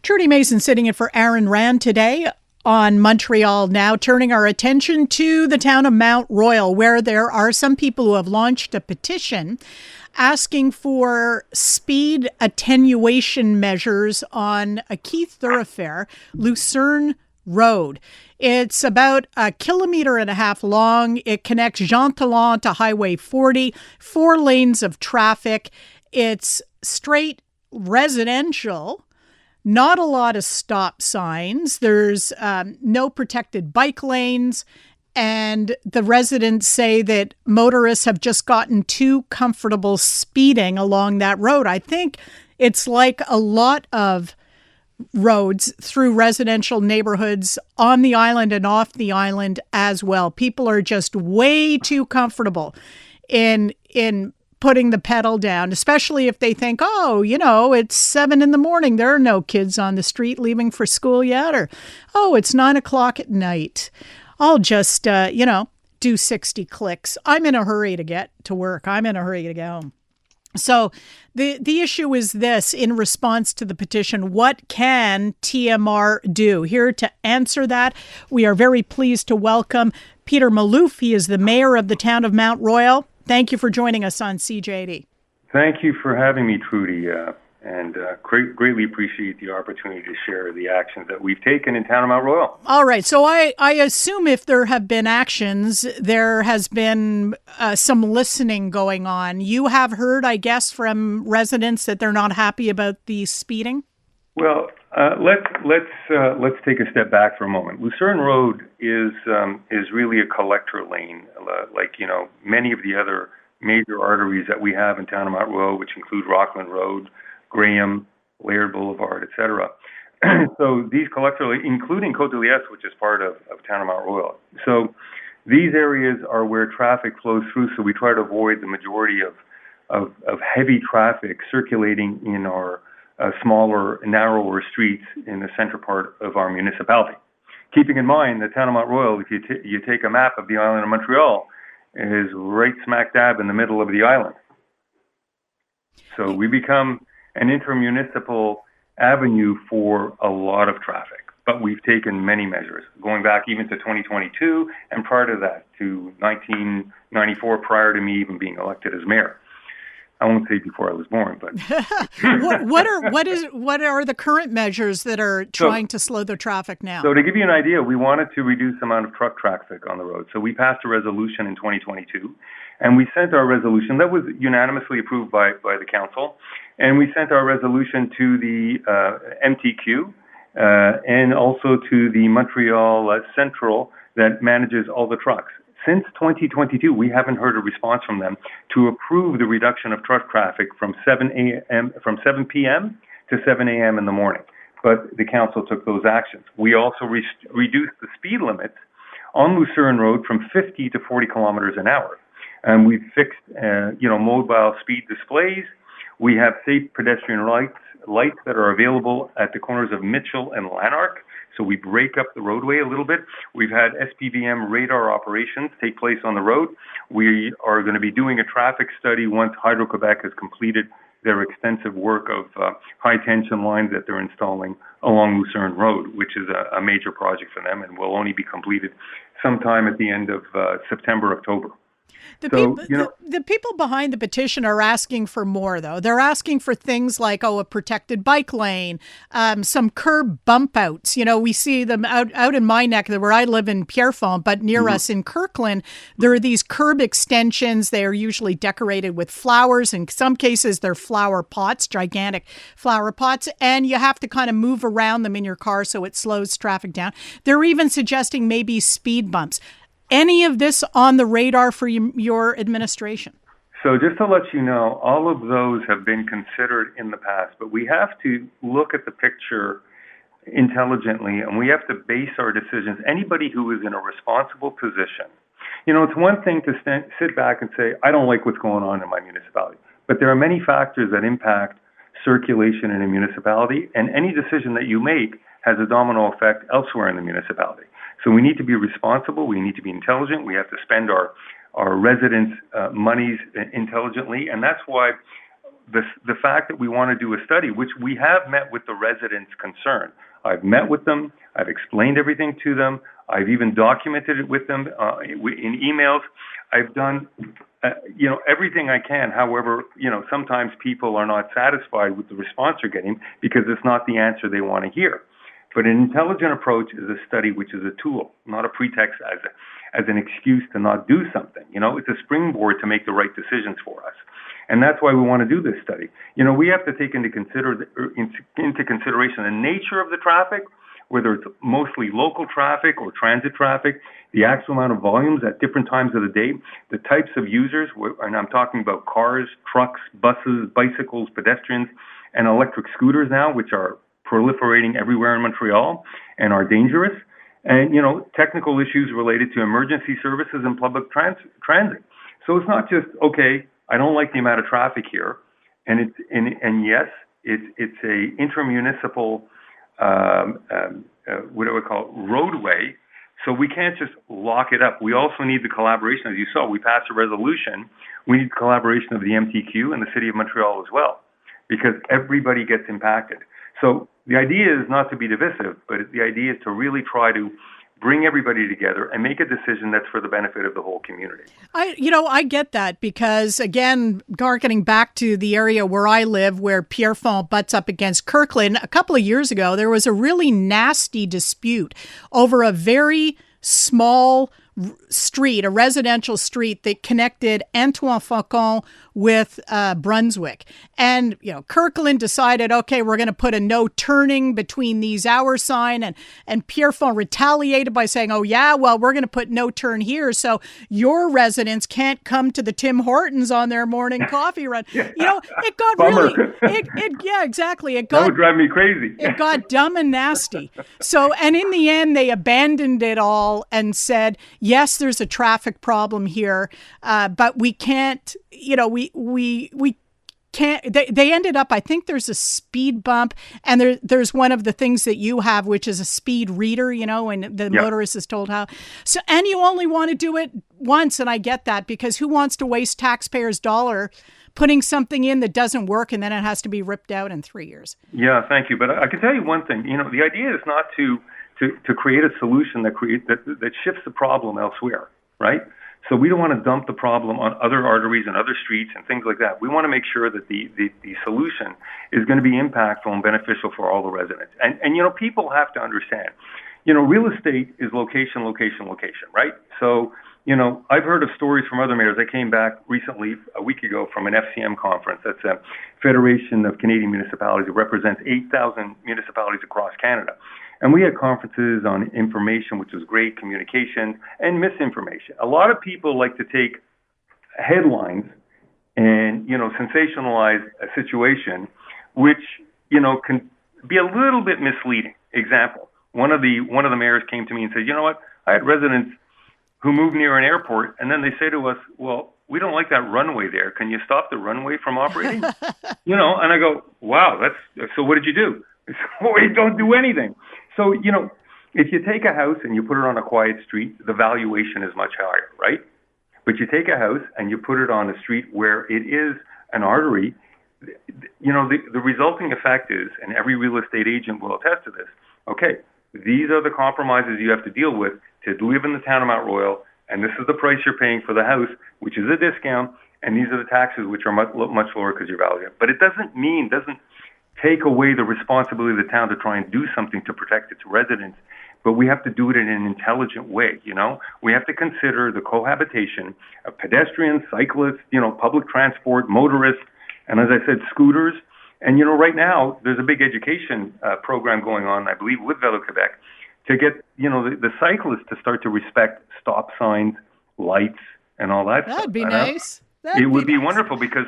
Trudie Mason sitting in for Aaron Rand today on Montreal Now, turning our attention to the town of Mount Royal, where there are some people who have launched a petition asking for speed attenuation measures on a key thoroughfare, Lucerne Road. It's about 1.5 kilometers long. It connects Jean Talon to Highway 40, 4 lanes of traffic. It's straight residential. Not a lot of stop signs. There's no protected bike lanes. And the residents say that motorists have just gotten too comfortable speeding along that road. I think it's like a lot of roads through residential neighborhoods on the island and off the island as well. People are just way too comfortable in putting the pedal down, especially if they think, oh, it's 7 a.m. There are no kids on the street leaving for school yet. Or, oh, it's 9 o'clock at night. I'll just, do 60 clicks. I'm in a hurry to get to work. I'm in a hurry to get home. So the issue is this: in response to the petition, what can TMR do? Here to answer that, we are very pleased to welcome Peter Malouf. He is the mayor of the town of Mount Royal. Thank you for joining us on CJD. Thank you for having me, Trudie, and greatly appreciate the opportunity to share the actions that we've taken in town of Mount Royal. All right. So I assume if there have been actions, there has been some listening going on. You have heard, I guess, from residents that they're not happy about the speeding? Well, let's take a step back for a moment. Lucerne Road is really a collector lane, like many of the other major arteries that we have in town of Mount Royal, which include Rockland Road, Graham, Laird Boulevard, etc. So these collector lanes, including Côte de Liesse, which is part of town of Mount Royal. So these areas are where traffic flows through. So we try to avoid the majority of heavy traffic circulating in our smaller, narrower streets in the center part of our municipality. Keeping in mind, the town of Mount Royal, if you take a map of the island of Montreal, is right smack dab in the middle of the island. So we become an intermunicipal avenue for a lot of traffic. But we've taken many measures, going back even to 2022, and prior to that, to 1994, prior to me even being elected as mayor. I won't say before I was born, but what are the current measures that are trying to slow the traffic now? So to give you an idea, we wanted to reduce the amount of truck traffic on the road. So we passed a resolution in 2022, and we sent our resolution that was unanimously approved by the council, and we sent our resolution to the MTQ and also to the Montreal Central that manages all the trucks. Since 2022, we haven't heard a response from them to approve the reduction of truck traffic from 7 p.m. to 7 a.m. in the morning. But the council took those actions. We also reduced the speed limits on Lucerne Road from 50 to 40 kilometers an hour. And we've fixed, mobile speed displays. We have safe pedestrian lights that are available at the corners of Mitchell and Lanark. So we break up the roadway a little bit. We've had SPVM radar operations take place on the road. We are going to be doing a traffic study once Hydro-Quebec has completed their extensive work of high-tension lines that they're installing along Lucerne Road, which is a major project for them and will only be completed sometime at the end of September, October. The people behind the petition are asking for more, though. They're asking for things like, a protected bike lane, some curb bump outs. We see them out in my neck where I live in Pierrefonds, but near us in Kirkland, there are these curb extensions. They are usually decorated with flowers. In some cases, they're flower pots, gigantic flower pots, and you have to kind of move around them in your car so it slows traffic down. They're even suggesting maybe speed bumps. Any of this on the radar for your administration? So just to let you know, all of those have been considered in the past, but we have to look at the picture intelligently, and we have to base our decisions. Anybody who is in a responsible position, it's one thing to sit back and say, I don't like what's going on in my municipality, but there are many factors that impact circulation in a municipality, and any decision that you make has a domino effect elsewhere in the municipality. So we need to be responsible. We need to be intelligent. We have to spend our residents' monies intelligently. And that's why the fact that we want to do a study, which we have met with the residents concerned. I've met with them. I've explained everything to them. I've even documented it with them in emails. I've done, everything I can. However, sometimes people are not satisfied with the response they're getting because it's not the answer they want to hear. But an intelligent approach is a study which is a tool, not a pretext as an excuse to not do something. It's a springboard to make the right decisions for us. And that's why we want to do this study. We have to take into consideration the nature of the traffic, whether it's mostly local traffic or transit traffic, the actual amount of volumes at different times of the day, the types of users, and I'm talking about cars, trucks, buses, bicycles, pedestrians, and electric scooters now, which are proliferating everywhere in Montreal and are dangerous, and, technical issues related to emergency services and public transit. So it's not just, okay, I don't like the amount of traffic here, and yes, it's a intermunicipal what do we call roadway, so we can't just lock it up. We also need the collaboration. As you saw, we passed a resolution. We need the collaboration of the MTQ and the City of Montreal as well, because everybody gets impacted. So the idea is not to be divisive, but the idea is to really try to bring everybody together and make a decision that's for the benefit of the whole community. I get that because, again, harkening back to the area where I live, where Pierrefonds butts up against Kirkland, a couple of years ago, there was a really nasty dispute over a very small street, a residential street that connected Antoine Faucon with Brunswick. And, Kirkland decided, okay, we're going to put a no turning between these hour sign, and Pierrefonds retaliated by saying, oh yeah, well, we're going to put no turn here. So your residents can't come to the Tim Hortons on their morning coffee run. It got Bummer. Yeah, exactly. That would drive me crazy. It got dumb and nasty. So, and in the end, they abandoned it all and said, yes, there's a traffic problem here, but we can't, we can't, they ended up, I think there's a speed bump, and there's one of the things that you have, which is a speed reader, and the motorist is told how. So, and you only want to do it once, and I get that, because who wants to waste taxpayers' dollar putting something in that doesn't work and then it has to be ripped out in 3 years? Yeah, thank you. But I can tell you one thing, the idea is not to create a solution that shifts the problem elsewhere, right? So we don't want to dump the problem on other arteries and other streets and things like that. We want to make sure that the solution is going to be impactful and beneficial for all the residents. And people have to understand, real estate is location, location, location, right? So, I've heard of stories from other mayors. I came back recently, a week ago, from an FCM conference. That's a Federation of Canadian Municipalities. It represents 8,000 municipalities across Canada. And we had conferences on information, which was great, communication, and misinformation. A lot of people like to take headlines and, sensationalize a situation, which, can be a little bit misleading. Example, one of the mayors came to me and said, you know what, I had residents who moved near an airport, and then they say to us, well, we don't like that runway there. Can you stop the runway from operating? And I go, wow, so what did you do? We don't do anything. So, if you take a house and you put it on a quiet street, the valuation is much higher, right? But you take a house and you put it on a street where it is an artery, the resulting effect is, and every real estate agent will attest to this, okay, these are the compromises you have to deal with to live in the town of Mount Royal, and this is the price you're paying for the house, which is a discount, and these are the taxes, which are much lower because you're valued. But it doesn't take away the responsibility of the town to try and do something to protect its residents, but we have to do it in an intelligent way, We have to consider the cohabitation of pedestrians, cyclists, public transport, motorists, and as I said, scooters. And, right now, there's a big education program going on, I believe, with Velo Quebec, to get, the cyclists to start to respect stop signs, lights, and all that stuff. That'd be nice. It would be wonderful because,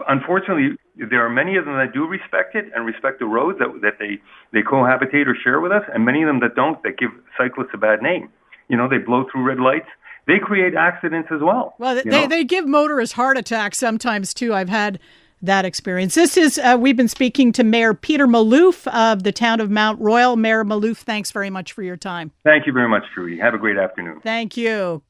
unfortunately, there are many of them that do respect it and respect the roads that they cohabitate or share with us, and many of them that don't, that give cyclists a bad name. They blow through red lights. They create accidents as well. Well, they give motorists heart attacks sometimes, too. I've had that experience. This is, we've been speaking to Mayor Peter Malouf of the town of Mount Royal. Mayor Malouf, thanks very much for your time. Thank you very much, Trudie. Have a great afternoon. Thank you.